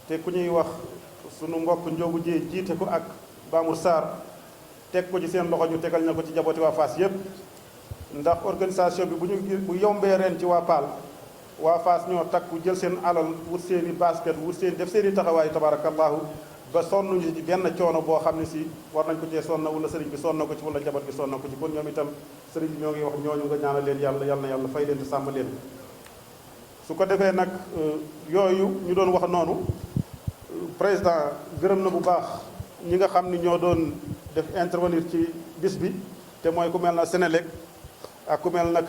te ku ñuy wax sunu mbokk Ndiogu Dieye jiite ko ak Bamour Sarr teg ko ci seen loxo ñu tegal na ko ci jabooti waa Fass yépp ndax organisation bi bu yombee ren ci waa Paal waa Fass ñoo takku jël seen alal wut seen i basket wut seen def seen i taxawaay tabarakallahu ba sonnuñu ci benn coono boo xam ne si war nañ ko cee sonna wala sëriñ bi sonna ko ci wala njaboot bi sonna ko ci kon ñoom itam sëriñ bi ñoo ngi wax ñooñu nga ñaanal leen yàlla yal na yàlla fay leen te sàmm leen su ko defee nag yooyu ñu doon wax noonu président gërëm na bu baax ñi nga xam ni ñoo doon def intervenir ci bis bi te mooy ku mel na Sénélec ak ku mel nag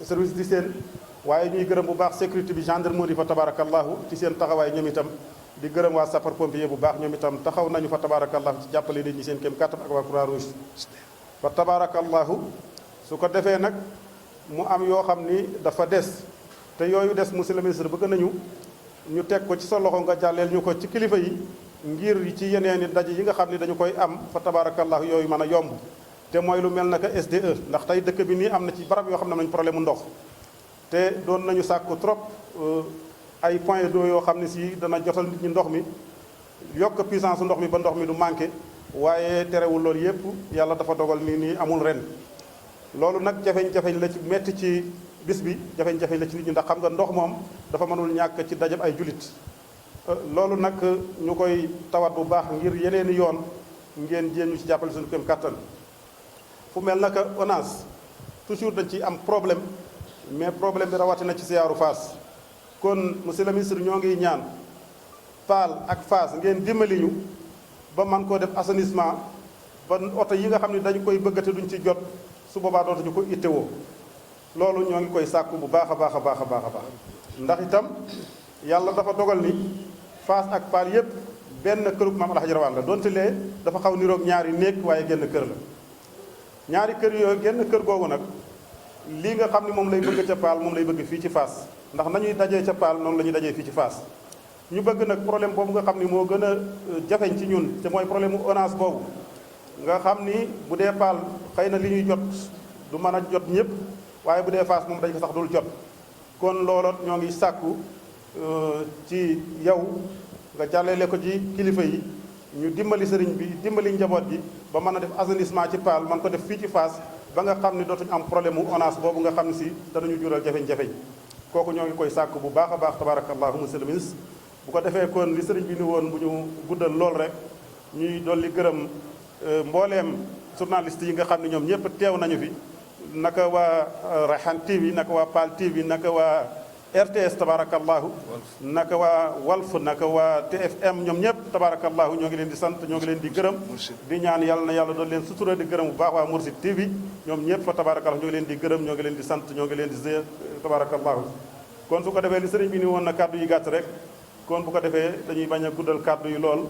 service d'hygiène waaye ñuy gërëm bu baax sécurité bi gendarmerie fa tabarakallahu ci seen taxawaay ñoom itam di gërëm waa sapeur pompier bu baax ñoom itam taxaw nañu fa tabarakallahu ci jàppale nit ñi seen kéem kàttan ak waa Croix Rouge fa tabarakallahu su ko defee nag mu am yoo xam ni dafa des te yooyu des monsieur le ministre bëgg nañu ñu teg ko ci sa loxo nga jàlleel ñu ko ci kilifa yi ngir ci yeneen i daje yi nga xam ni dañu koy am fa tabarakallahu yooyu mën a yomb te mooy lu mel naka SDE ndax tey dëkk bi nii am na ci barab yoo xam ne am nañu problème mu ndox te doon nañu sàkku trop ay point d'eau yoo xam ne si dana jotal nit ñi ndox mi yokk puissance ndox mi ba ndox mi du manqué waaye terewul loolu yépp yàlla dafa dogal nii amul ren loolu nag jafeñ-jafeñ la ci metti ci bis bi jafeñ-jafeñ la ci nit ñi ndax xam nga ndox moom dafa mënul ñàkk ci dajab ay julit loolu nag ñu koy tawat bu baax ngir yeneeni yoon ngeen jéem ñu ci jàppale suñu kéem kàttan fu mel naka ONAS toujours dañ ci am problème mais problème bi rawatina ci siyaaru Fass kon monsieur le ministre ñoo ngi ñaan Paal ak Fass ngeen dimbali ñu ba man koo def assainissement ba oto yi nga xam ne dañu koy bëggate duñ ci jot su boobaa dootuñu ko ittewoo loolu ñoo ngi koy sàkku bu baax a baax a baax a baax a baax ndax itam yàlla dafa dogal ni Fass ak Paal yépp benn kërug maam Alhaji Rawaan la donte lee dafa xaw niroog ñaari néeg waaye genn kër la ñaari kër yooyu genn kër googu nag lii nga xam ne moom lay bëgg ca Paal moom lay bëgg fii ci Fass ndax nañuy dajee ca Paal noonu la ñuy dajee fii ci Fass ñu bëgg nag problème boobu nga xam ni moo gën a jafeñ ci ñun te mooy problème mu ONAS boobu nga xam ni bu dee Paal xëy na li ñuy jot du mën a jot ñëpp waaye bu dee Fass moom dañ ko sax dul jot kon looloot ñoo ngi sàkku ci yow nga jàllale ko ci kilifa yi ñu dimbali sëriñ bi dimbali njaboot gi ba mën a def assainissement ci Paal man ko def fii ci Fass ba nga xam ni dootuñu am problème mu ONAS boobu nga xam ne si danañu jural jafeñ-jafeñ kooku ñoo ngi koy sàkku bu baax a baax tabarakallahu monsieur le ministre bu ko defee kon li sëriñ bi ni woon bu ñu guddal lool rek ñuy dolli gërëm mbooleem journaliste yi nga xam ne ñoom ñëpp teew nañu fi naka waa Rayhan TV naka waa Paal TV naka waa RTS tabarakallahu naka waa Walf naka waa TFM ñoom ñëpp tabarakallahu ñoo ngi leen di sant ñoo ngi leen di gërëm di ñaan yàlla na yàlla doon leen sutura di gërëm bu baax waa Mourchid TV ñoom ñëpp fa tabarakallahu ñoo ngi leen di gërëm ñoo ngi leen di sant ñoo ngi leen di tabarakallahu kon su ko defee li sëriñ bi ni woon na kàddu yi gàtt rek kon bu ko defee dañuy bañ a guddal kàddu yi lool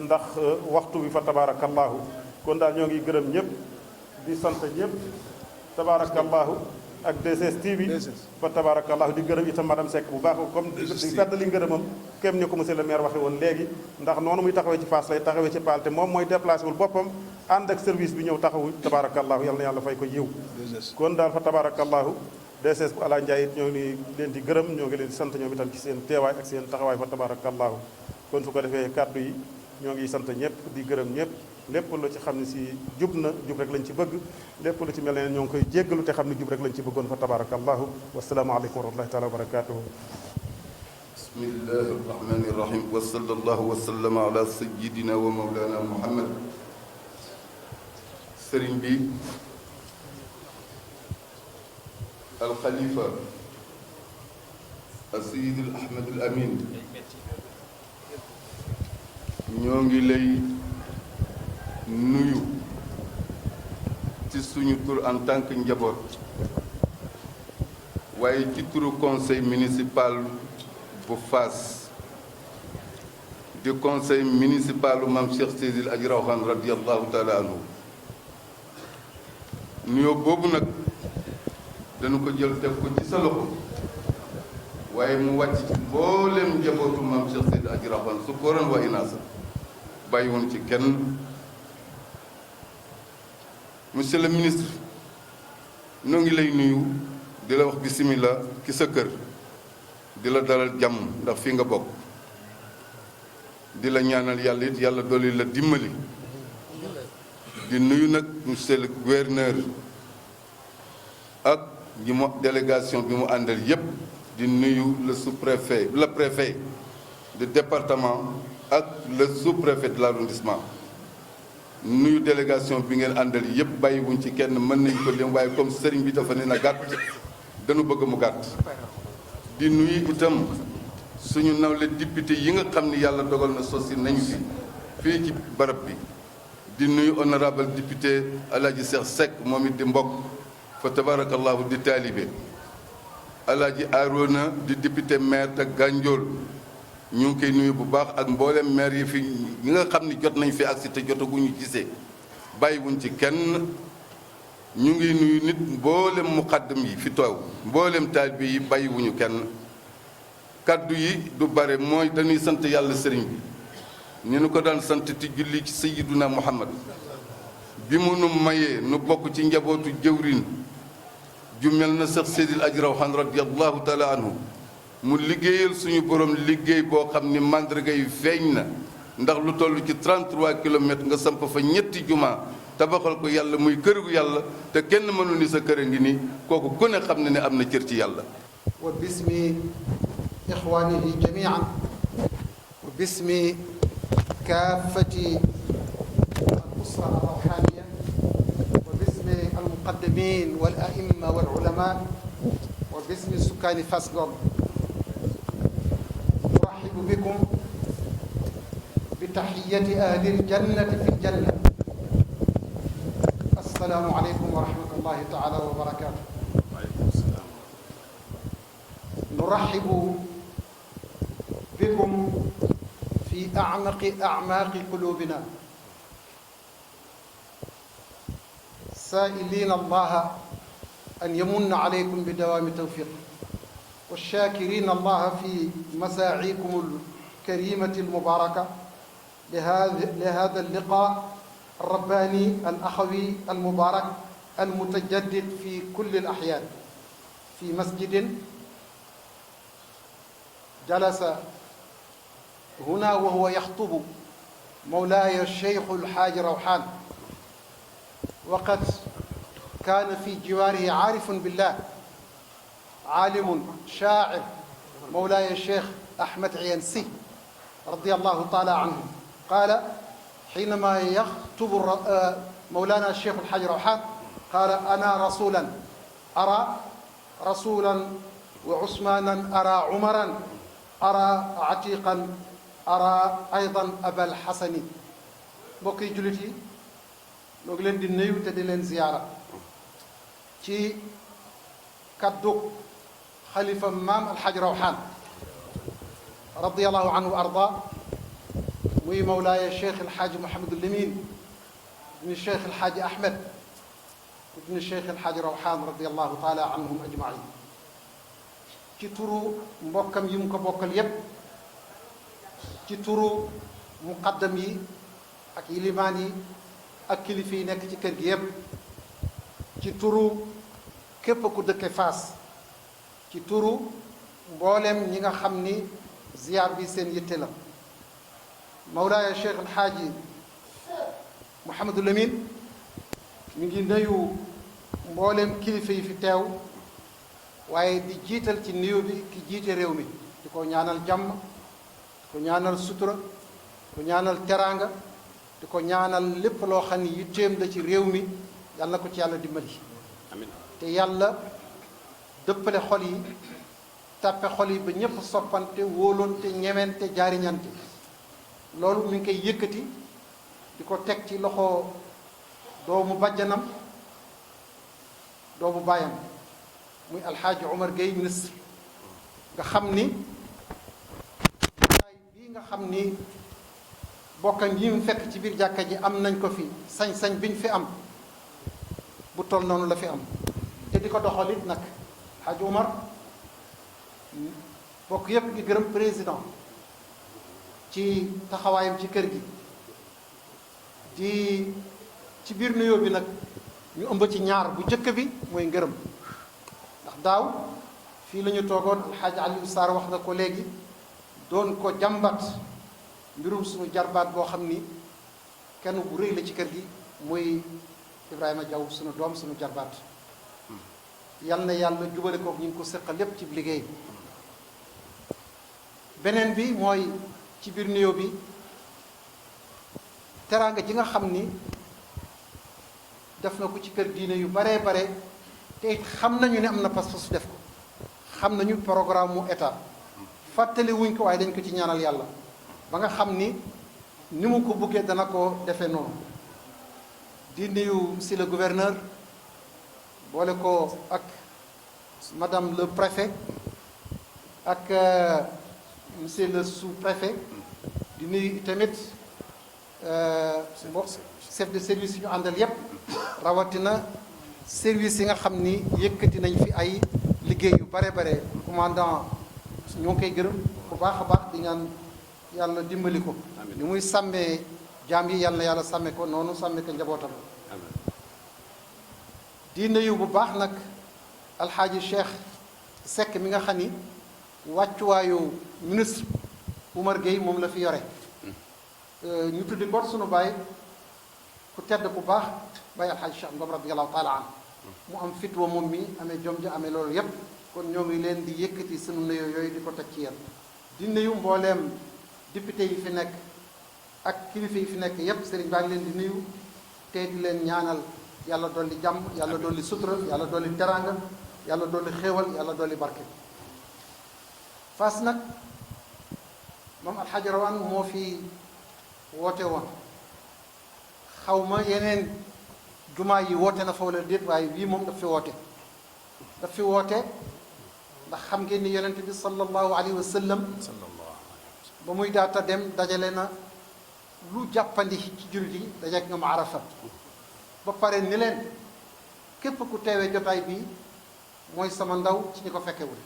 ndax waxtu bi fa tabarakallahu kon daal ñoo ngi gërëm ñëpp di sant ñëpp tabarakallahu ak DSS TV fa tabarakallahu di gërëm itam madame Seck bu baax comme di feddali ngërëmam kem ni ko monsieur le maire waxe woon léegi ndax noonu muy taxawee ci Fass lay taxawee ci Paal te moom mooy déplacé wul boppam ànd ak service bi ñëw taxawu tabarakallahu yal na yàlla fay ko yiw kon daal fa tabarakallahu DSS bu Ala Ndiaye it ñoo ngi leen di gërëm ñoo ngi leen di sant ñoom itam ci seen teewaay ak seen taxawaay fa tabarakallahu kon su ko defee kàddu yi ñoo ngi sant ñëpp di gërëm ñëpp lépp lu ci xam ne si jub na jub rek lañ ci bëgg lépp lu ci mel ne ñoo ngi koy jéggalu te xam ne jub rek lañ ci bëggoon fa tabarakallahu wasalaamu aleykum wa rahmatullahi taala wa barakatuhu bismillahi rahmani rahim wa sallallahu wa sallama ala sayyidina wa mawlana muhammad sëriñ bi alxalifa asayid al ahmad al amin ñoo ngi lay nuyu ci suñu tur en tant que njaboot waaye ci turu conseil municipal bu Fass di conseil municipal bu Mame Cheikh Seydil Hadji Rawane radiyallahu taala anhu nuyoo boobu nag dañu ko jël teg ko ci sa loxo waaye mu wàcc ci mboolem njabootu Mame Cheikh Seydil Hadji Rawane su kóoran wa inaasa bàyyi woon ci kenn. monsieur le ministre ñoo ngi lay nuyu di la wax bismillah ci sa kër di la dalal jàmm ndax fi nga bokk di la ñaanal yàlla it yàlla dolli la dimbali di nuyu nag monsieur le gouverneur ak ñi mu délégation bi mu àndal yépp di nuyu le sous-préfet le préfet du département ak le sous-préfet de l'arrondissement nuyu délégation bi ngeen àndal yépp bàyyiwuñ ci kenn mën nañ ko lim waaye comme sëriñ bi dafa ne na gàtt dañu bëgg mu gàtt di nuyu itam suñu nawle député yi nga xam ni yàlla dogal na sosi nañu fi fii ci barab bi di nuyu honorable député Alaaji Cheikh Seck moom it di mbokk fa tabarakallahu di taalibe Alaaji Arona di député maire de Gandiol ñu ngi koy nuyu bu baax ak mboolem maire yi fi ñi nga xam ni jot nañ fi agsi te jotaguñu gisee bàyyiwuñ ci kenn ñu ngi nuyu nit mboolem muqaddam yi fi toow mboolem taalibe yi bàyyiwuñu kenn kaddu yi du bare mooy dañuy sant yàlla sëriñ bi ni nu ko daan sant ti julli ci sayyiduna Muhammad bi mu nu mayee nu bokk ci njabootu jëwrin ju mel na Seex Seydil Aji Rawaan radiyallahu taala anhu mu liggéeyal suñu borom liggéey boo xam ni màndarga yi feeñ na ndax lu toll ci 33 kilomètres nga samp fa ñetti juma tabaxal ko yàlla muy kër gu yàlla te kenn mënul ni sa kër a ngi nii kooku ku ne xam ne ne am na cër ci yàlla. wa bismi ixwaanihi jamiican wa bismi kaafati al-usra ar-rawxaaniya wa bismi al-muqaddamiin wal a'imma wal ulamaa wa bismi sukkaani Fass Ngom nurahhibu bikum bi tahiyyati ahli al-jannati fi al-janna. Assalaamu aleykum wa rahmatullaahi ta'aalaa wa barakaatuh. nurahhibu bikum fi أعماق قلوبنا سائلين الله أن يمن عليكم بدوام التوفيق والشاكرين الله في مساعيكم الكريمة المباركة لهذا اللقاء الرباني الأخوي المبارك المتجدد في كل الأحيان في مسجد جلس هنا وهو يخطب مولاي الشيخ الحاج روحان وقد كان في جواره عارف بالله عالم شاعر مولاي الشيخ أحمد عينسي رضي الله تعالى عنه قال حينما يخطب مولانا الشيخ الحاج روحان قال أنا رسولا أرى رسولا وعثمانا أرى عمرا أرى عتيقا ara aydan abal xasani. mbokk yi jullit yi ñoo ngi leen di nuyu te di leen ziyaara ci kaddu xalifa maam alxaaj rawxaan radiallahu anhu wa arda muy mawlaaya cheikh alxaaj Mouhamadul Amin ibni cheikh alxaaj Ahmed ibni cheikh alxaaj rawxaan radiallahu taala anhum ajmain ci turu mbokkam yi mu ko bokkal yépp ci turu muqaddam yi ak yilimaan yi ak kilifa yi nekk ci kër gi yépp ci turu képp ku dëkke Fass ci turu mboolem ñi nga xam ni ziyaar bi seen yitte la mawlaaya cheikh alxaaji Mouhamadul Amin mi ngi nuyu mboolem kilifa yi fi teew waaye di jiital ci nuyu bi ki jiite réew mi di ko ñaanal jàmm ko ñaanal sutura ko ñaanal teraanga di ko ñaanal lépp loo xam ni yitteem la ci réew mi yàlla na ko ci yàlla dimbali amiin te yàlla dëppale xol yi tàppe xol yi ba ñépp soppante wóolonte ñemente jaariñante loolu mi ngi koy yëkkati di ko teg ci loxo doomu bàjjanam doomu baayam muy alxaaji Omar Gueye ministre nga xam ni nga xam ni bokkam yi mu fekk ci biir jàkka ji am nañ ko fi sañ-sañ bi ñu fi am bu toll noonu la fi am te di ko doxal it nag Hadj Umar bokk yépp di gërëm président ci taxawaayam ci kër gi di ci biir nuyoo bi nag ñu ëmb ci ñaar bu njëkk bi mooy ngërëm ndax daaw fii la ñu toogoon alxaaji Aliou Sarr wax nga ko léegi doon ko jàmbat mbirum suñu jarbaat boo xam ni kenn bu rëy la ci kër gi muy Ibrahima Diaw suñu doom suñu jarbaat yal na yàlla jubale kook ñu ngi ko seqal lépp ci liggéey beneen bi mooy ci biir nuyoo bi teraanga ji nga xam ni def na ko ci kër diine yu baree bare te it xam nañu ne am na pas-pas su def ko xam nañu programme mu état fàttali wuñ ko waaye dañ ko ci ñaanal yàlla ba nga xam ni mu ko buggee dana ko defee noonu di nuyu monsieur le gouverneur boole ko ak madame le préfet ak monsieur le sous-préfet di nuyu tamit chef de service yu ñu àndal yépp rawatina service yi nga xam ni yëkkati nañ fi ay liggéey yu bare bare commandant ñoo ngi koy gërëm bu baax a baax di ñaan yàlla dimbali ko ni muy sàmmee jaam yi yàlla na yàlla sàmme ko noonu sàmme ko njabootam di nuyu bu baax nag alxaaji Cheikh Seck mi nga xam ni wàccuwaayu ministre Oumar Gueye moom la fi yore ñu tuddi ngor sunu baay ku tedd ku baax baay alxaaji Cheikh Ngom radiallahu taala an mu am fit wa moom mi amee jom ja amee loolu yépp kon ñoo ngi leen di yëkkati sunu nuyoo yooyu di ko teg ci yéen di nuyu mbooleem député yi fi nekk ak kilifa yi fi nekk yépp sëriñ baa ngi leen di nuyu te di leen ñaanal yàlla dolli jàmm yàlla dolli sutura yàlla dolli teraanga yàlla dolli xéewal yàlla dolli barke Fass nag moom alxaaji Rawaan moo fi woote woon xaw ma yeneen jumaa yi woote na fa wala déet waaye bii moom daf fi woote ndax xam ngeen ni yonent bi sallallahu alayhi wa sallam ba muy daata dem dajale na lu jàppandi ci jullit yi dajeek ñoom Arafa ba pare ni leen képp ku teewee jotaay bii mooy sama ndaw ci ñi ko fekkewul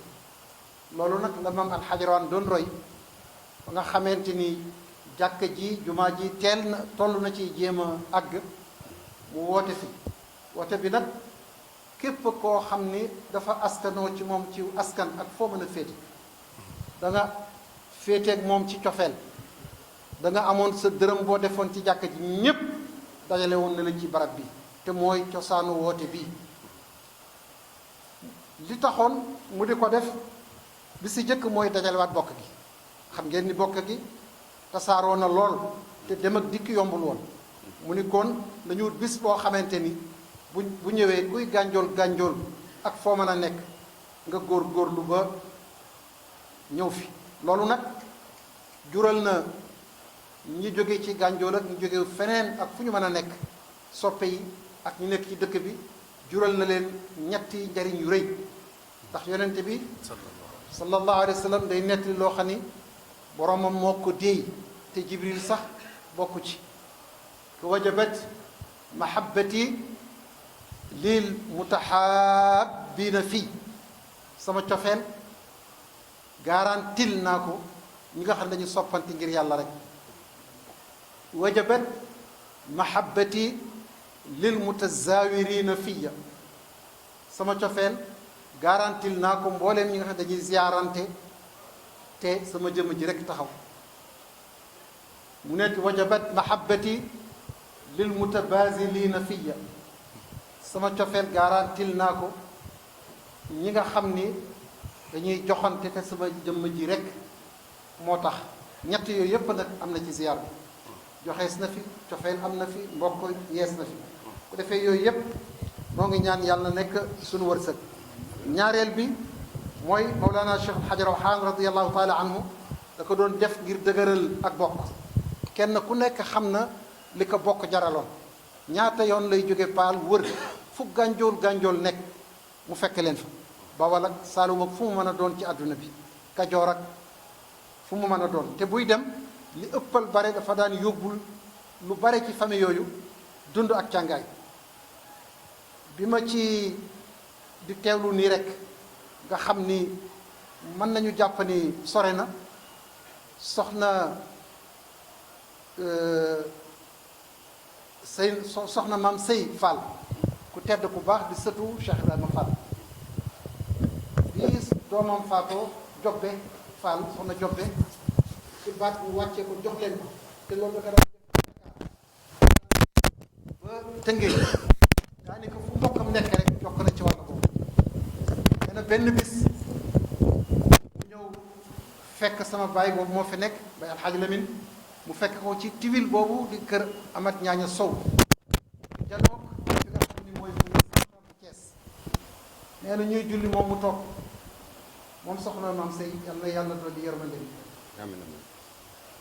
loolu nag la maam alxaaji Rawaan doon roy ba nga xamante ni jàkka ji jumaa ji teel na toll na ci jéem a àgg mu woote fi woote bi nag képp koo xam ni dafa askanoo ci moom ci askan ak foo mën a féete da nga féeteeg moom ci cofeel da nga amoon sa dërëm boo defoon ci jàkka ji ñépp dajale woon na la ci barab bi te mooy cosaanu woote bii li taxoon mu di ko def bi si jëkk mooy dajalewaat bokk gi xam ngeen ni bokk gi tasaaroo na lool te dem ak dikk yombul woon mu ni kon dañu wut bis boo xamante ni bu ñëwee kuy gànjool ak foo mën a nekk nga góorlu ba ñëw fi loolu nag jural na ñi jóge ci gànjool ak ñu jóge feneen ak fu ñu mën a nekk soppe yi ak ñu nekk ci dëkk bi jural na leen ñetti njariñ yu rëy ndax yonente bi sallallahu alayhi wa sallam day nettali loo xam ni boromam moo ko déey te jibril sax bokku ci ko wajabat mahabbati lil mutahaabina fii sama cofeel garantil naa ko ñi nga xam ne dañu soppante ngir yàlla rek wajabat mahabbati lil mutazawirina fiya sama cofeel garantil naa ko mbooleem ñi nga xam ne dañuy ziyaarante te sama jëmm ji rek taxaw mu nekk wajabat mahabbati lil mutabazilina fiya sama cofeel garantil naa ko ñi nga xam ni dañuy joxante te sama jëmm ji rek moo tax ñett yooyu yépp nag am na ci ziyaar bi joxees na fi cofeel am na fi mbokk yees na fi bu defee yooyu yépp moo ngi ñaan yàlla nekk suñu wërsëg ñaareel bi mooy Mawlana Cheikh Alxaaji Rawaan radiallahu taala anhu da ko doon def ngir dëgëral ak bokk kenn ku nekk xam na li ko bokk jaraloon ñaata yoon lay jóge paal wër fu gànjool nekk mu fekk leen fa Bawol ak Saalum ak fu mu mën a doon ci àdduna bi Kajoor ak fu mu mën a doon te buy dem li ëppal bare dafa daan yóbbul lu bare ci famille yooyu dund ak càngaay bi ma ci di teewlu nii rek nga xam ni mën nañu jàpp ni sore na soxna soxna maam Sey Fall ku tedd ku baax di sëtu Cheikh Ibrahima Fall bi doomam faatoo Jobbe Fall soxna Jobbe ci baat ñu wàccee ko jox leen ko te loolu da ko daan def ba Tëngéej daanaka fu mbokkam nekk rek jokk na ci wàll boobu. nee na benn bis mu ñëw fekk sama baay boobu moo fi nekk bay Alxaaji Lamin mu fekk ko ci tiwil boobu di kër Amat Ñaaña Sow janook fi nga xam ni mooy fu Cees. nee na ñuy julli moom mu toog moom soxna maam Sey yàlla doon di yërmande amiin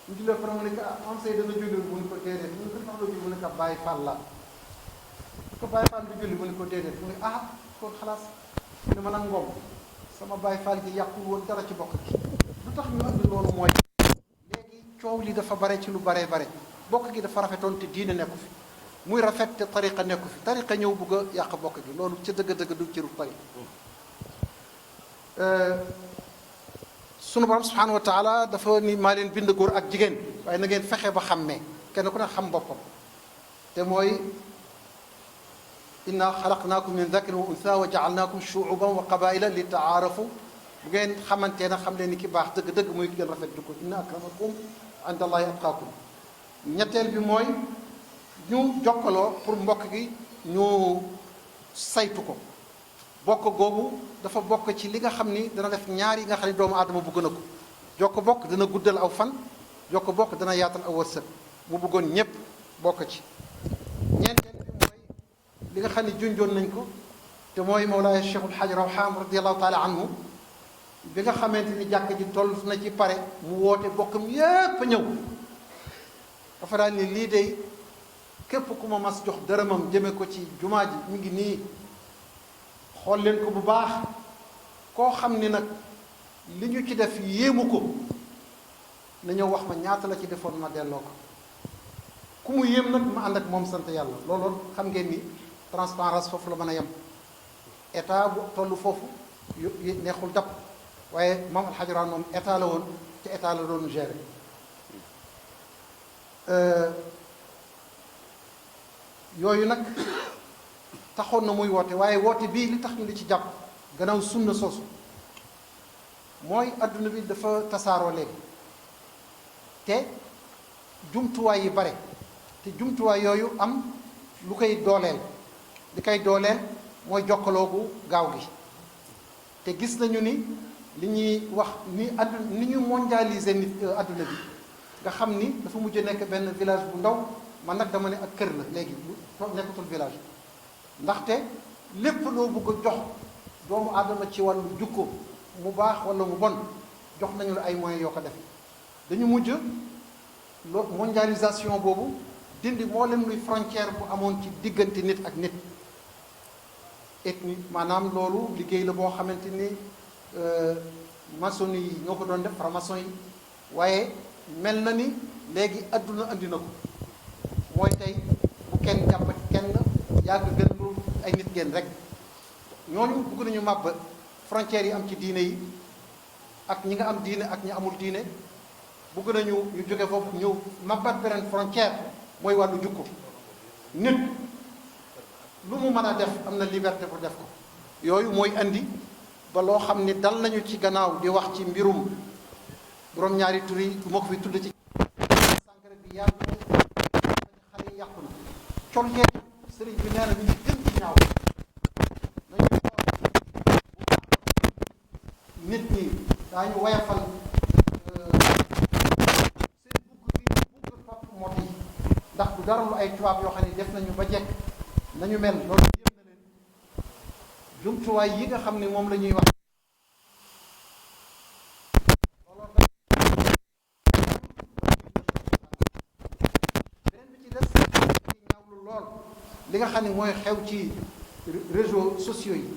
ñu jullee pare mu ne ko maam Sey dana julli mu ne ko déedéet mu ne ko tax la julli mu ne ko Baay Fall la ko Baay Fall bi julli mu ne ko déedéet mu ne kon xalaas mu ne ma nag ngoom sama Baay Fall gi yàqul woon dara ci bokk gi lu tax ñu andi loolu mooy léegi coow li dafa bare ci lu bare bokk gi dafa rafetoon te diine nekku fi muy rafet te tariqa nekku fi tariqa ñëw bugg a yàq bokk gi loolu ca dëgg-dëgg du ciru tariqa. sunu borom subhanahu wa taala dafa ni maa leen bind góor ak jigéen waaye na ngeen fexe ba xàmmee kenn ku ne xam boppam te mooy inna xalaqnaakum min dakarin wa untha wa jaalnaakum shuuban wa qabaila li taarafu bu ngeen xamantee na xam leen ni ki baax dëgg-dëgg muy ki gën rafet jukko inna akramakum inda allahi atqaakum. ñetteel bi mooy ñu jokkaloo pour mbokk gi ñu saytu ko bokk googu dafa bokk ci li nga xam ni dana def ñaar yi nga xam ne doomu aadama bëgg na ko jokk bokk dana guddal aw fan jokk bokk dana yaatal aw wërsëg mu bëggoon ñépp bokk ci. ñeenteel bi mooy li nga xam ne junjoon nañ ko te mooy Mawlaaya Cheikhul Hajj Rawhaan radiyallahu taala anhu bi nga xamante ni jàkk ji toll na ci pare mu woote bokkam yépp ñëw dafa daal ni lii de képp ku ma mas jox dërëmam jëme ko ci jumaa ji mi ngi nii xool leen ko bu baax koo xam ni nag li ñu ci def yéemu ko na ñëw wax ma ñaata la ci defoon ma delloo ko ku mu yéem nag ma ànd ak moom sant yàlla looloon xam ngeen ni transparence foofu la mën a yem état bu toll foofu neexul dab waaye moom Alxaaji Rawaan moom état la woon te état la doon gérer yooyu nag taxoon na muy woote waaye woote bii li tax ñu li ci jàpp gannaaw sunna soosu mooy adduna bi dafa tasaaroo léegi te jumtuwaay yi bare te jumtuwaay yooyu am lu koy dooleel li koy dooleel mooy jokkaloogu gaaw gi te gis nañu ni li ñuy wax ni adduna ni ñu mondialiser nit adduna bi nga xam ni dafa mujj nekk benn village bu ndaw man nag dama ne ak kër la léegi nekkatul village ndaxte lépp loo bëgg a jox doomu aadama ci wàllu jukko mu baax wala mu bon jox nañu la ay moyens yoo ko def dañu mujj mondialisation boobu dindi moo leen luy frontière bu amoon ci diggante nit ak nit ethnie maanaam loolu liggéey la boo xamante ni maçon yi ñoo ko doon def franc-maçon yi waaye mel na ni léegi adduna andi na ko mooy tey bu kenn jàppati kenn yàgg gën lu ay nit ngeen rek ñooñu bëgg nañu màbb frontières yi am ci diine yi ak ñi nga am diine ak ñi amul diine bëgg nañu ñu jóge foofu ñëw màbbat beneen frontière mooy wàllu jukko nit lu mu mën a def am na liberté pour def ko yooyu mooy andi ba loo xam ni dal nañu ci gannaaw di wax ci mbirum borom ñaari tur yi du ma ko fi tudd ci sàngara bi yàqu xale yi yàqu na col ngeen sëriñ bi nee na ñu ngi gën ci ñaaw nañu nit ñi daañu woyafal seen bugg bi bugg topp mot yi ndax du dara lu ay tubaab yoo xam ne def nañu ba jekk nañu mel loolu yëm na leen jumtuwaay yi nga xam ne moom la ñuy wax li nga xam ne mooy xew ci réseaux sociaux yi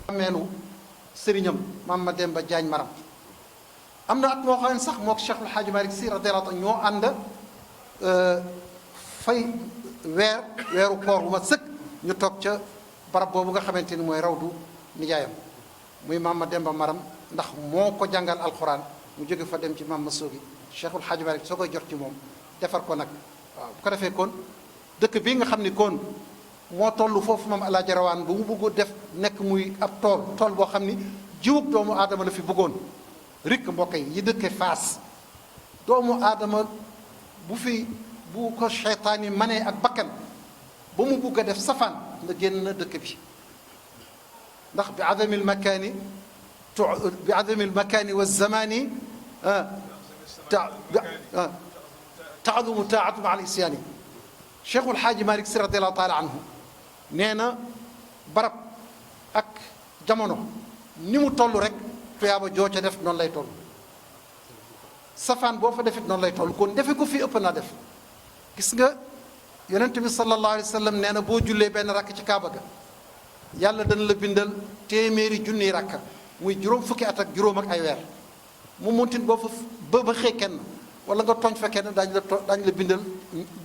ameelu sëriñam Maam Mademba Jaañ Maram am na at moo xam ne sax moo ko Cheikh El Hadj Malick Sy radiyallahu anhu ñoo ànd fay weeru koor bu ma sëkk ñu toog ca barab boobu nga xamante ni mooy rawdu nijaayam muy Maam Mademba Maram ndax moo ko jàngal alxuraan mu jóge fa dem ci Maam Masoogi Cheikh El Hadj Malick soo koy jot ci moom defar ko nag waaw bu ko defee kon dëkk bii nga xam ni kon moo toll foofu moom Alaaji Rawaan bu mu bëgg def nekk muy ab tool boo xam ni jiwub doomu aadama la fi bëggoon rikk mbokk yi dëkke Faas doomu aadama bu ko seytaan yi manee ak bakkan ba mu bugg a def safaan nga génn dëkk bi ndax bi adamil makaani wa zamaani taadumu taatu ma al isyaani Cheikhul Xaaji Malik Si radiallahu taala anhu nee na barab ak jamono ni mu toll rek tuyaaba joo ca def noonu lay toll safaan boo fa defit noonu lay toll kon defe ko fii ëpp naa def gis nga yonent bi sallallahu alayhi wa sallam nee na boo jullee benn rakk ci kaaba ga yàlla dana la bindal téeméeri junniy rakka muy juróom fukki at ak juróom ak ay weer mu muntin boo fa ba xëy kenn wala nga tooñ fa kenn daañu la bindal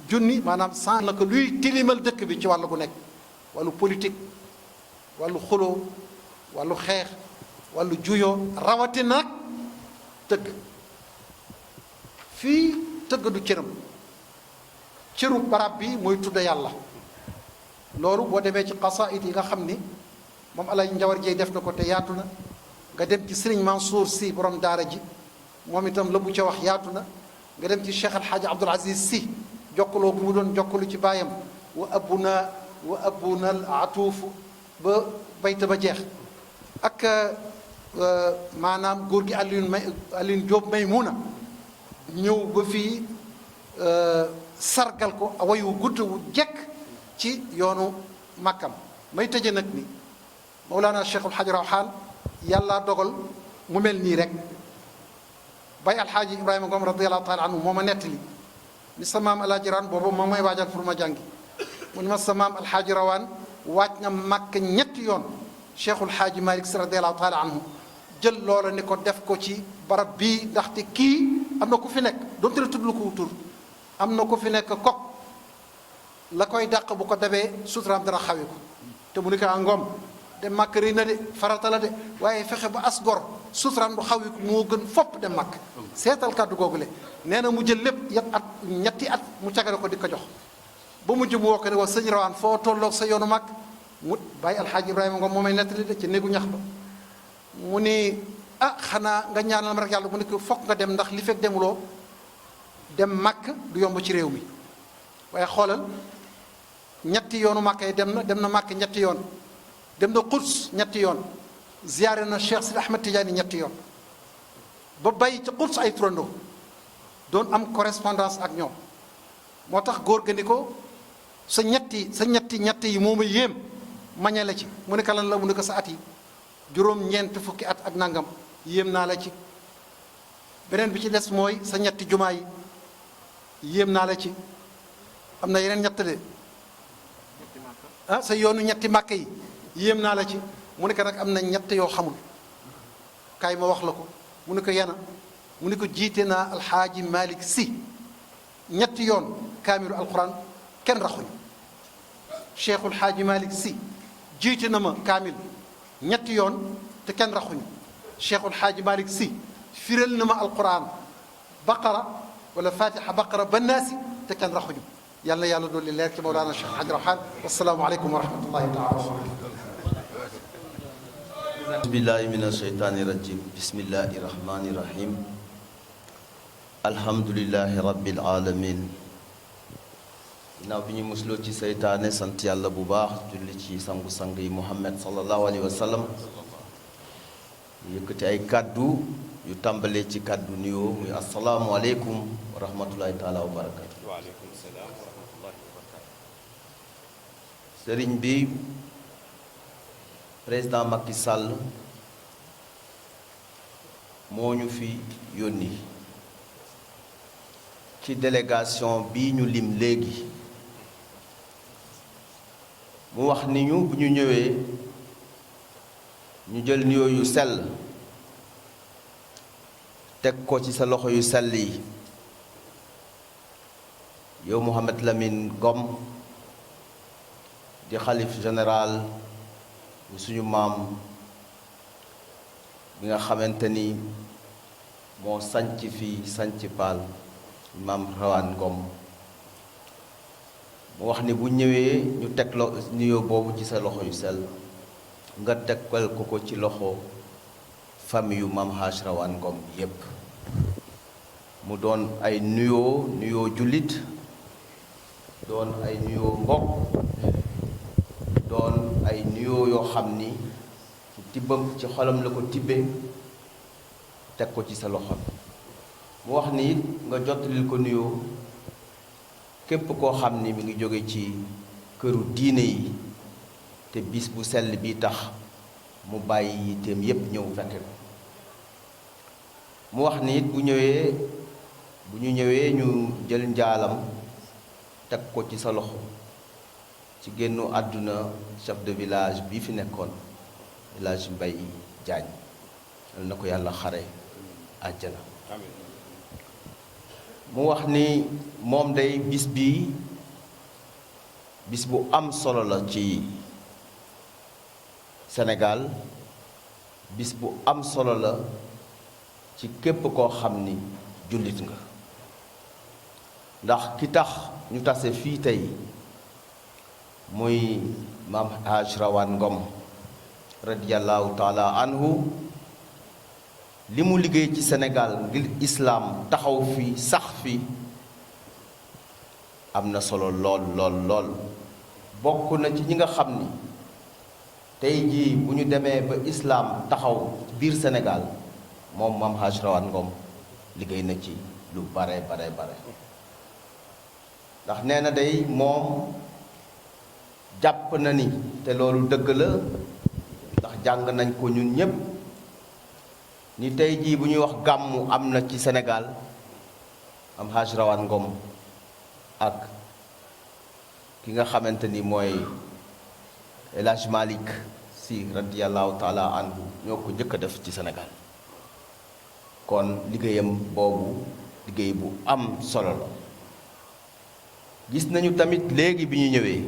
junni maanaam sans la ko luy tilimal dëkk bi ci wàllu gu nekk wàllu politique wàllu xuloo wàllu xeex wàllu juyoo rawatina nag tëgg fii tëgg du cëru barab bi mooy tudda yàlla loolu boo demee ci xasaayid yi nga xam ni moom Alaaji Njawar Jeey def na ko te yaatu na nga dem ci Sëriñ Mansour Si borom daara ji moom itam la bu ca wax yaatu na nga dem ci Cheikh Alxaaji Abdul Aziz Si jokkaloo bu mu doon jokkalu ci baayam wa abuna al atuufu ba bayta ba jeex ak maanaam góor gi Alioune Diop Maymuna ñëw ba fii sargal ko wayu gudd wu jekk ci yoonu màkkam may tëje nag ni Mawlana Cheikhul Xaaji Rawxaan yàlla dogal mu mel nii rek bay alxaaji Ibrahima Ngom radiallahu taala anhu moo ma nettali ni sa maam alaaji rawaan boobu moom may waajal pour ma jàngi mu ni ma sa maam alxaaji rawaan waaj na màkk ñetti yoon Cheikhul Xaaji Malik Si radiallahu taala anhu jël loola ni ko def ko ci barab bii ndaxte kii am na ku fi nekk donte la tudd lu ko tur am na ku fi nekk kok la koy dàq bu ko dabee suturaam dana xawi ko te mu ni ko Ngom dem màkk rëy na de farata la de waaye fexe ba as gor suturaam bu xawi ko moo gën fopp dem màkk seetal kàddu googule nee na mu jël lépp ñetti at mu cagale ko di ko jox ba mujj mu woo ko ne wa sëñ rawaan foo tolloog sa yoonu màkk mu bàyyi alxaaji Ibrahima Ngom moo may nettali de ci néegu ñax ba mu ni xanaa nga ñaanal ma rek yàlla mu ne ko fokk nga dem ndax li fekk demuloo dem màkk du yomb ci réew mi waaye xoolal ñetti yoonu màkk yi dem na màkk ñetti yoon dem na Quds ñetti yoon ziyaare na Cheikh Sidi Ahmed Tidiane ñetti yoon ba bàyyi ci Quds ay turandoo doon am correspondance ak ñoom moo tax góor ga ni ko sa ñetti yi moo ma yéem mañale ci mu ne ko lan la mu ne ko sa at yi juróom-ñeent fukki at ak nangam yéem naa la ci beneen bi ci des mooy sa ñetti jumaa yi yéem naa la ci am na yeneen ñett de sa yoonu ñetti màkk yi yéem naa la ci mu ne ko nag am na ñett yoo xamul kaay ma wax la ko mu ne ko yana mu ne ko jiite naa alxaaji Malik Si ñetti yoon kaamilu alquran kenn raxuñu cheikhul xaaji Malik Si jiite na ma kaamil ñetti yoon te kenn raxuñu cheikhul xaaji Malik Si firal na ma alquran baqara wala fatiha baqara ba naasi te kenn raxuñu yàlla yàlla dolli leer ci Mawlana Cheikh Hadj Rawhan wasalaamu aleykum wa rahmatullahi taala wa barakatuh bismillahi min asheytaani rajim bismillahi rahmani rahim alhamdulillahi rabbil alamin ginnaaw bi ñu musloo ci seytaane sant yàlla bu baax julli ci sangu-sang yi Muhammad sallallahu alayhi wa sallam yëkkati ay kàddu yu tàmbalee ci kàddu nuyoo muy asalaamu aleykum wa rahmatullahi taala wa barakatu waaleykum salaam wa rahmatullahi wa barakatu sëriñ bi président Macky Sall moo ñu fi yónni ci délégation bi ñu lim léegi mu wax ni ñu bu ñu ñëwee ñu jël nuyoo yu sell teg ko ci sa loxo yu sell yi yow Mouhamed Lamine Ngom di xalif général bu suñu maam bi nga xamante ni moo sanc fii sanc paal maam Rawaan Ngom mu wax ni bu ñëwee ñu teg nuyoo boobu ci sa loxo yu sell nga tegal ko ci loxo famille yu Mame Hadj Rawane Ngom yépp mu doon ay nuyoo jullit doon ay nuyoo mbokk doon ay nuyoo yoo xam ni ci tibbam ci xolam la ko tibbe teg ko ci sa loxo mu wax ni it nga jottalil ko nuyoo képp koo xam ni mi ngi jóge ci këru diine yi te bis bu sell bi tax mu bàyyi yitteem yépp ñëw fekke ko mu wax ni it bu ñu ñëwee ñu jël njaalam teg ko ci sa loxo ci génnu àdduna chef de village bi fi nekkoon village Mbay Jaañ yal na ko yàlla xare àjjana mu wax ni moom day bis bu am solo la ci Sénégal bis bu am solo la ci képp koo xam ni jullit nga ndax ki tax ñu tase fii tey muy Mame Hadj Rawane Ngom radiyallahu taala anhu li mu liggéey ci Sénégal ngir islaam taxaw fi sax fi am na solo lool bokk na ci ñi nga xam ni tey jii bu ñu demee ba islaam taxaw biir Sénégal moom Mame Hadj Rawane Ngom liggéey na ci lu bare ndax nee na day moom jàpp na ni te loolu dëgg la ndax jàng nañ ko ñun ñépp ni tey jii bu ñuy wax gàmmu am na ci Sénégal Mame Hadj Rawane Ngom ak ki nga xamante ni mooy El Hadj Malick Sy radiyallahu taala anhu ñoo ko njëkk a def ci Sénégal kon liggéeyam boobu liggéey bu am solo la gis nañu tamit léegi bi ñu ñëwee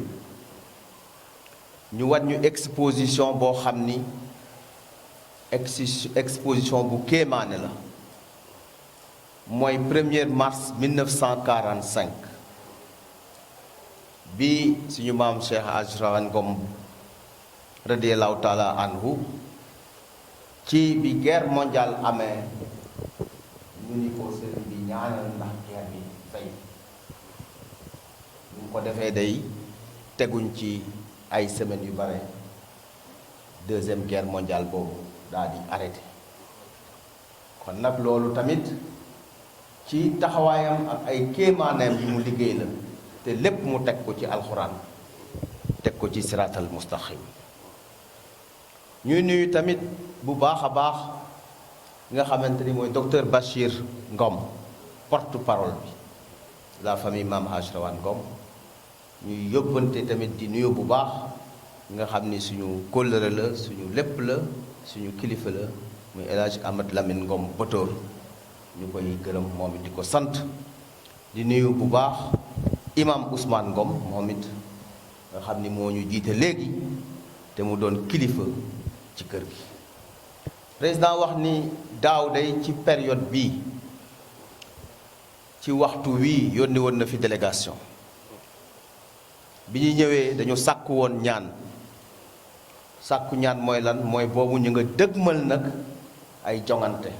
ñu wat ñu exposition boo xam ni exposition bu kéemaane la mooy 1er mars 1945 bi suñu maam Cheikh Hadj Rawane Ngom radiyallahu taala anhu ci bi guerre mondiale amee ñu ni ko sëriñ bi ñaanal ndax guerre bi fay ñu ko defee day teguñ ci ay semaines yu bare deuxième guerre mondiale boobu daal di arrêté kon nag loolu tamit ci taxawaayam ak ay kéemaaneem yi mu liggéey la te lépp mu teg ko ci alxuraan teg ko ci siraatal mustaqim ñuy nuyu tamit bu baax a baax nga xamante ni mooy docteur Bachir Ngom porte-parole bi la famille Mame Hadj Rawane Ngom ñuy yóbbante tamit di nuyu bu baax nga xam ni suñu kóllëre la suñu lépp la suñu kilifa la muy El Hadj Ahmed Lamine Ngom Botor ñu koy gërëm moom it di ko sant di nuyu bu baax imam Ousmane Ngom moom it nga xam ni moo ñu jiite léegi te mu doon kilifa ci kër gi président wax ni daaw day ci période bii ci waxtu wii yónni woon na fi délégation bi ñu ñëwee dañu sàkku woon ñaan sàkku ñaan mooy lan mooy boobu ñu nga dëgmal nag ay jongante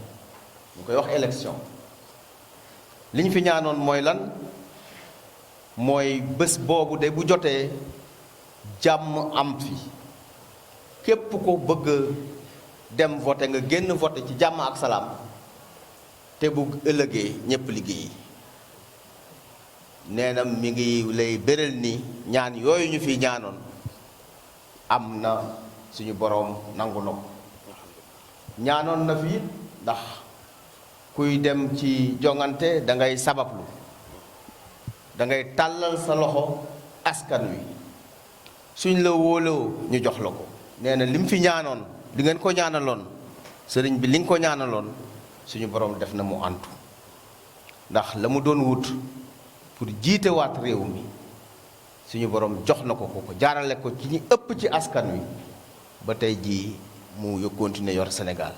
ñu koy wax élection li ñu fi ñaanoon mooy lan mooy bés boobu de bu jotee jàmm am fi képp ko bëgg dem voté nga génn voté ci jàmm ak salaam te bu ëllëgee ñépp liggéey nee na mi ngi lay béral ni ñaan yooyu ñu fi ñaanoon am na suñu boroom nangu na ko ñaanoon na fi ndax kuy dem ci jongante da ngay sabablu da ngay tàllal sa loxo askan wi suñ la wóoloo ñu jox la ko nee na li mu fi ñaanoon li ngeen ko ñaanaloon sëriñ bi li nga ko ñaanaloon suñu borom def na mu antu ndax la mu doon wut pour jiite waat réew mi suñu borom jox na ko ko jaarale ko ci ñi ëpp ci askan wi ba tey jii mu continuer yor Sénégal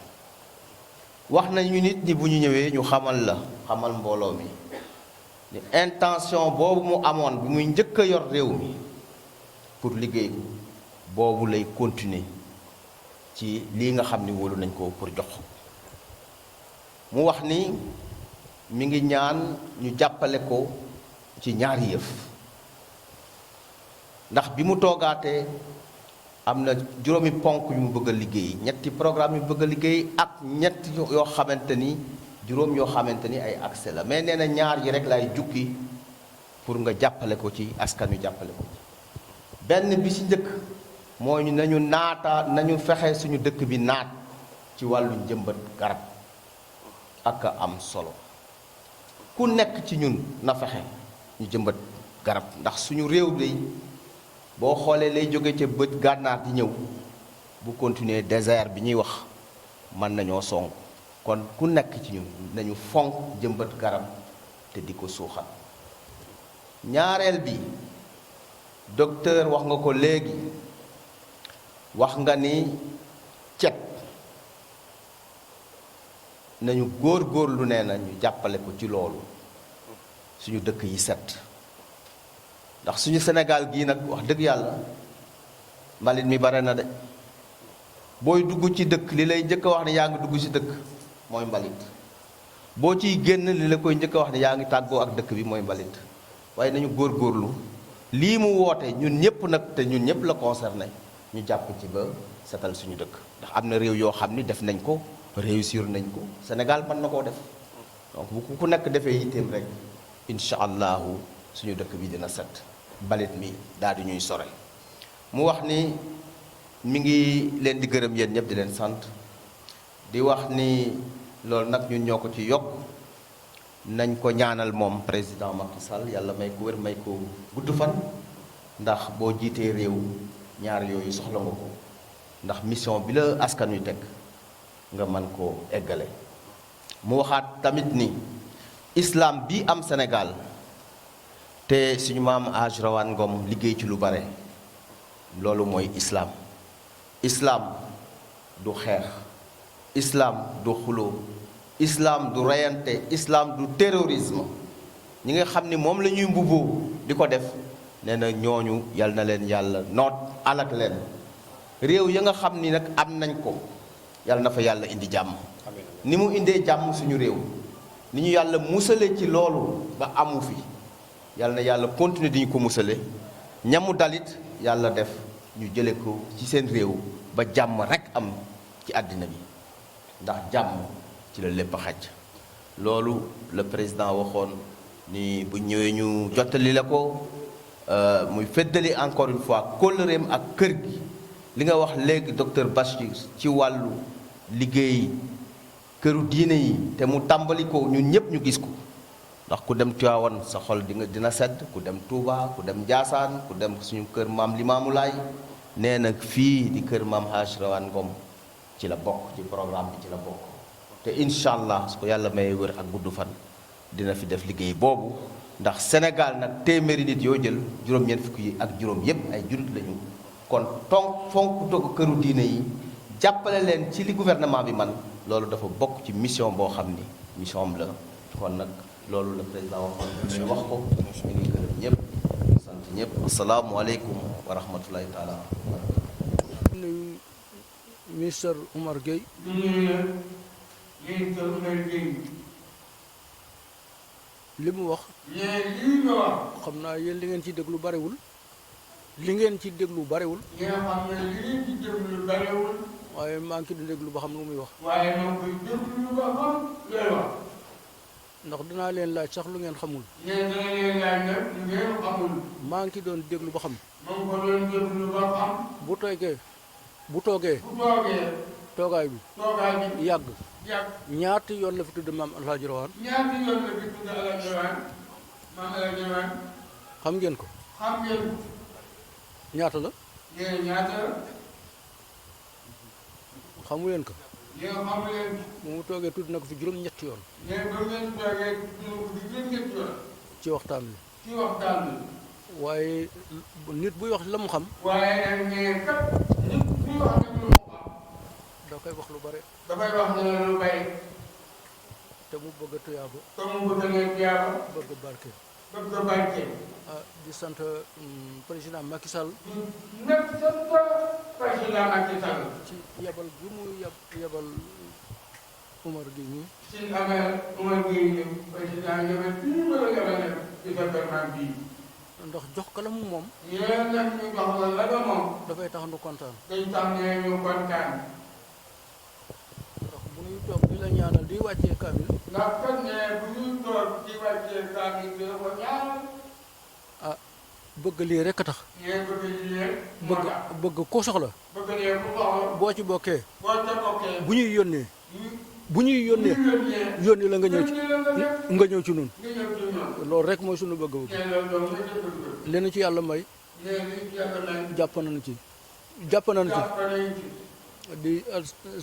wax nañu nit ñi bu ñu ñëwee ñu xamal mbooloo mi ni intention boobu mu amoon bi muy njëkk a yor réew mi pour liggéey boobu lay continuer ci lii nga xam ni wóolu nañ ko pour jox mu wax ni mi ngi ñaan ñu jàppale ko ci ñaari yëf ndax bi mu toogaatee am na juróomi ponk yu mu bëgg a liggéey ñetti programme yu mu bëgg a liggéey ak ñett yoo xamante ni juróom yoo xamante ni ay accès la mais nee na ñaar yi rek lay jukki pour nga jàppale ko ci askan wi jàppale ko ci benn bi ci njëkk mooy nañu fexe suñu dëkk bi naat ci wàllu njëmbat garab ak a am solo ku nekk ci ñun na fexe ñu jëmbat garab ndax suñu réew bi boo xoolee lay jóge ca bët gànnaar di ñëw bu continuer désert bi ñuy wax mën nañoo song kon ku nekk ci ñun nañu fonk jëmbat garab te di ko suuxat ñaareel bi docteur wax nga ko léegi wax nga ni cet nañu góor-góorlu nee na ñu jàppale ko ci loolu suñu dëkk yi set ndax suñu Sénégal gii nag wax dëgg yàlla mbalit mi bare na de booy dugg ci dëkk li lay njëkk a wax ne yaa ngi dugg ci dëkk mooy mbalit boo ciy génn li la koy njëkk a wax ne yaa ngi tàggoo ak dëkk bi mooy mbalit waaye nañu góor-góorlu lii mu woote ñun ñëpp nag te ñun ñëpp la concerné ñu jàpp ci ba setal suñu dëkk ndax am na réew yoo xam ni def nañ ko réussir nañ ko Sénégal mën na koo def donc bu ku nekk defee yitteem rek incha allahu suñu dëkk bi dina set mbalit mi daal di ñuy sore mu wax ni mi ngi leen di gërëm yéen ñëpp di leen sant di wax ni loolu nag ñun ñoo ko ci yokk nañ ko ñaanal moom président Macky Sall yàlla may ko wér may ko gudd fan ndax boo jiitee réew ñaar yooyu soxla nga ko ndax mission bi la askan wi teg nga mën koo eggale mu waxaat tamit ni islam bi am Sénégal te suñu maam Hadj Rawane Ngom liggéey ci lu bare loolu mooy islam du xeex islam du xuloo islam du reyante islam du terrorisme ñi nga xam ni moom la ñuy mbubboo di ko def nee na ñooñu yal na leen yàlla noot alak leen réew ya nga xam ni nag am nañ ko yal na fa yàlla indi jàmm ni mu indee jàmm suñu réew ni ñu yàlla musale ci loolu ba amu fi yal na yàlla continuer di ñu ko musale ñamu dalit yàlla def ñu jële ko ci seen réew ba jàmm rekk am ci àddina bi ndax jàmm ci la lépp xaj loolu le président waxoon ni bu ñëwee ñu jottali la ko muy feddali encore une fois kóllëreem ak kër gi li nga wax léegi docteur Bachir ci wàllu liggéey këru diine yi te mu tàmbali ko ñun ñëpp ñu gis ko ndax ku dem Tivaouane sa xol dina sedd ku dem Touba ku dem Ndiassane ku dem suñu kër maam Limaamu Laay nee na fii di kër maam Hadj Rawane Ngom ci la bokk ci programme bi ci la bokk te incha allah su ko yàlla may wér ak gudd fan dina fi def liggéey boobu ndax Sénégal nag téeméeri nit yoo jël juróom-ñeent fukk yi ak juróom yépp ay jullit lañu kon fonk toog këru diine yi jàppale leen ci li gouvernement bi man loolu dafa bokk ci mission boo xam ni mission am la kon nag loolu la président waxoon ñu wax ko ñu ngi gërëm ñëpp ñu sant ñëpp asalaamualeykum wa rahmatulahi taala wa barakatu nuyu ministre Oumar Gueye li mu wax xam naa yéen li ngeen ci déglu barewul waaye maa ngi ci doon déglu ba xam lu muy wax ndax dinaa leen laaj sax lu ngeen xamul maa ngi ci doon déglu ba xam bu toogee toogaay bi yàgg ñaata yoon la fi tudd maam Alhaji Rawane xam ngeen ko ñaata la xamu leen ko mu toogee tudd na ko fi juróom-ñetti yoon ci waxtaan bi waaye nit buy wax la mu xam da koy wax lu bare te mu bëgg a tuyaaba bëgg barke di sant président Macky Sall ci yebal gi mu yebal Umar gi mi si amee Umar Gueye ñu président yebal bii wala yebal na ci sa gouvernement bii ndax jox ko la mu moom yéen nag ñu jox la la nga moom dafay tax nu kontaan dañ tax ne ñu kontaan ndax bu ñuy toog di la ñaanal di wàccee kaamil ndax kat ne bu ñuy toog di wàccee kaamil bi la ko ñaanal ah bëgg lii rek a tax ñee bëgg lii moo tax bëgg ko soxla bëgg lee ku soxla boo ci bokkee boo ca bokkee bu ñuy yónnee bu ñuy ñu yónnee yónnee yónni la nga ñëw ci yónnee la nga def nga ñëw ci nun nga ñëw ci ñoom loolu rek mooy sunu bëgg-bëgg nee loolu doom nga jëf bëgg leen ci yàlla may nee li yàlla nañ jàpp nañu ci jàpp nañu ci jàpp nañ ci di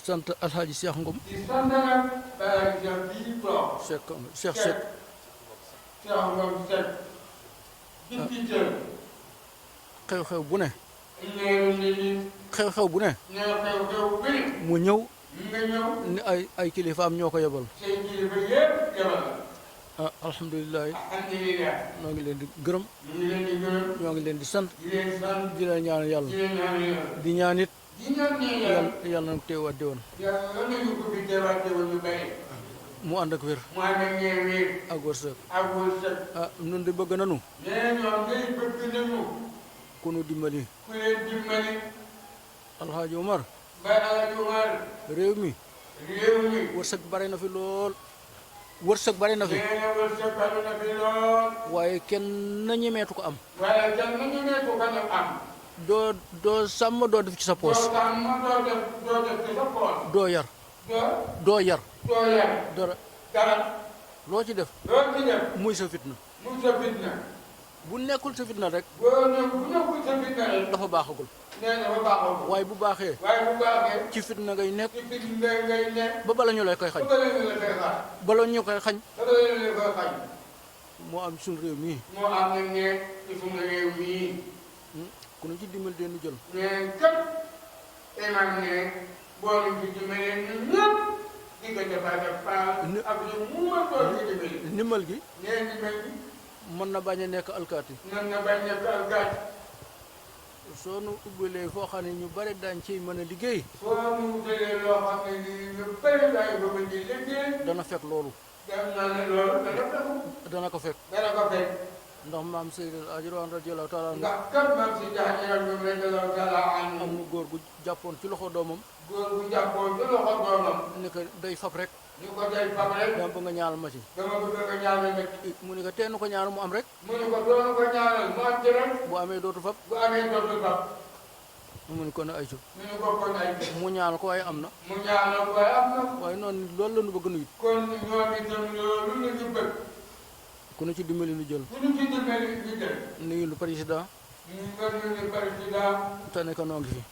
sant alxaaji Cheikh Ngom di sant nag balaa jëf bii toog Cheikh Seck Cheikh Ngom Seck député xew-xew bu ne nee ni xew-xew bu ne nee xew-xew bu ne mu ñëw nga ñëw ni ay kilifaam ñoo ko yebal say kilifa yëpp yebal ah alhamdulilah alhamdulilah ñoo ngi leen di gërëm ñu ngi leen di gërëm ñoo ngi leen di sant di leen sant di leen ñaanal yàlla di leen ñaan yàlla di ñaan it di ñaan ne yàlla yàlla na teewaat déwén yàlla nañu ko fi teewaat teewal ñu bëri mu ànd ak wér mu ànd ak ñee wéer ak wërsëg ak wërsëg ah nun di bëgg nanu nee ñoom ngay bëgg nañu ku nu dimbali ku leen dimbali alxaaji Omar ba Alaaji Umar réew mi réew mi wërsëg bare na fi lool wërsëg bare na fi nee na wërsëg bari na fi lool waaye kenn na ñemeetu ko am waaye kenn nañu ne ko kan am doo sàmm doo def ci sa doo poos tàmm doo def ci sa poos doo yar doo yar doo yar dara dara loo ci def loo ci def muy sa fitna mu sa fitna bu nekkul sa fitna rek boo ne bu nekkul sa fitna rek dafa baaxagul nee na ba baaxoo waaye bu baaxee waaye bu baaxee ci fitna ngay nekk ci fitna ngay ne ba bala ñu lay koy xañ ba la ñu la koy xaar bala ñu koy xañ ba la ñu la koy xañ moo am suñu réew mii moo am nag ne ci suñu réew mii ku nu ci dimbal dee nu jël mais kat imam ne boolu ci dimbalee ñun ñëpp di ko defar def paal ak ñu mu ma doon ci dimbali ndimbal gi nee ndimbal bi mën na bañ a nekk alkaati nan na bañ nekk ak gàtt soo nu ubbilee foo xam ne ñu bari daañ ciy mën a liggéey soo nu wutalee loo xam ne nii ñu bëri daay bëgg di liggéey dana fekk loolu dem naa ne loolu dana fekku dana ko fekk dana ko fekk ndax maam Seydil Ajuraan radiyallaahu taala anhu ndax kat maam si jaajëral bi mu radiyallaahu taala anhu am na góor gu jàppoon ci loxo doomam góor bu jàppoo ci loxo doomam ni ko day fab rek ñu ko day fab rek dama bëgg nga ñaanal ma ci dama bëgg nga ñaanal nag mu ni ko teen ko ñaanal mu am rek mu ne ko doon ko ñaanal mu am ci rek bu amee dootu fab bu amee dootul fab mu ni ko ne ay cu ñu ne ko kon ay mu ñaanal ko waaye am na mu ñaanal ko waaye am na waaye noonu loolu la nu bëgg nu it kon ñoom itam loolu la ñu bëgg ku nu ci dimbali nu jël bu ñu ci dimbali ñu jël nuyu lu président ñu nga ñu ne président te ne ko noo ngi fi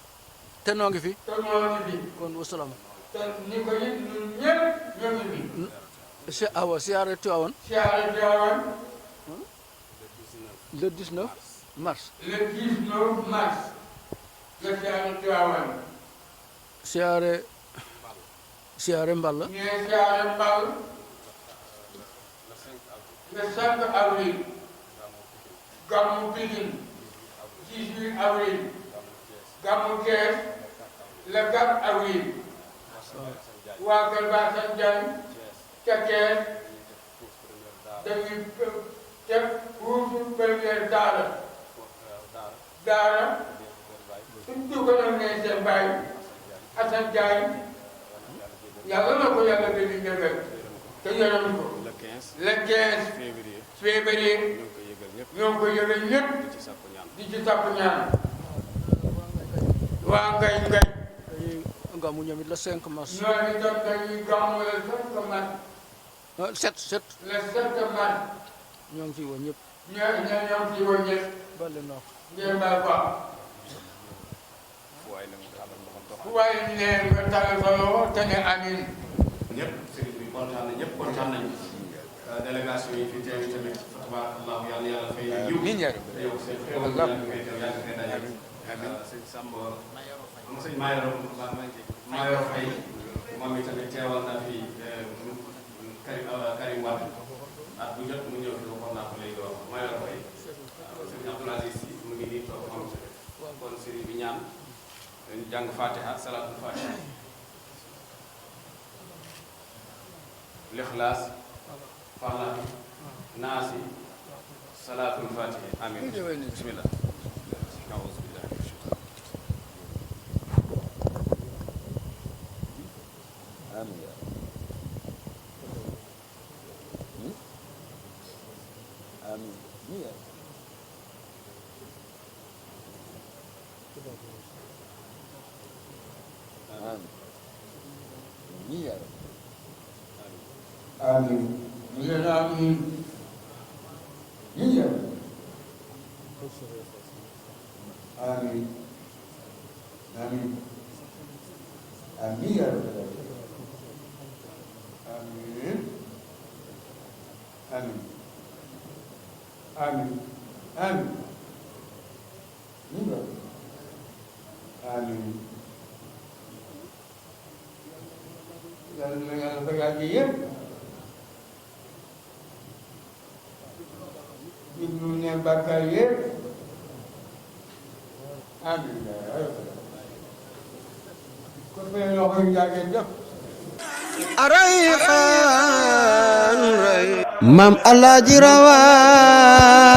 te noo ngi fi te moo ngi fi kon wasalaam te ni ko it ñun ñëpp ñoo ngi fi awa siyaare Tiwaawan siyaare Tiwaawan le 19 mars le 19 mars la siyaare Tiwaawan siyaare Mballa ñee siyaare Mbal le 5 avril gàmmu Pikine 18 avril gàmmu Kees le 4 avril waa Kër Bassane Diagne ca Kees dañuy teg puusu première daara surtout ko nag ne seen baay Assane Diagne yàlla na ko yàlla gën a njëgal te yërëm ko le 15 février ñoo ngi ko yëgal ñëpp di ci sàkku ñaan waa ngay gàmmu ñoom it le 5 mars ñoom itam dañuy gàmmu le 5 mars 7 le 7 mars ñoo ngi ciy woo ñëpp ñoo ngi ci woon ñëpp bale noo ngeen baal ko fu waaye ne nga tàllal sa loxo te ne amiin ñëpp sëriñ bi kontaan na ñëpp kontaan nañu délégation yi fi teew tamit fa tabarakallahu yàlla yàlla fay yiw te yow seen xéewal yàlla fay teew yàlla fay daje sëñ Samba sëñ Mayoro Faye moom itamit teewal na fi Karim Wade at bu jot mu ñëw fi waxoon naa ko léegi wax Mayoro Faye sëñ Abdoul Aziz Sy mu ngi nii toog moom kon sëriñ bi ñaan dañu jàng Fatiha salaatul Fatiha lixlaas falaqi naasi salaatul fatihi amin bismillah Maam Alaaji Rawaan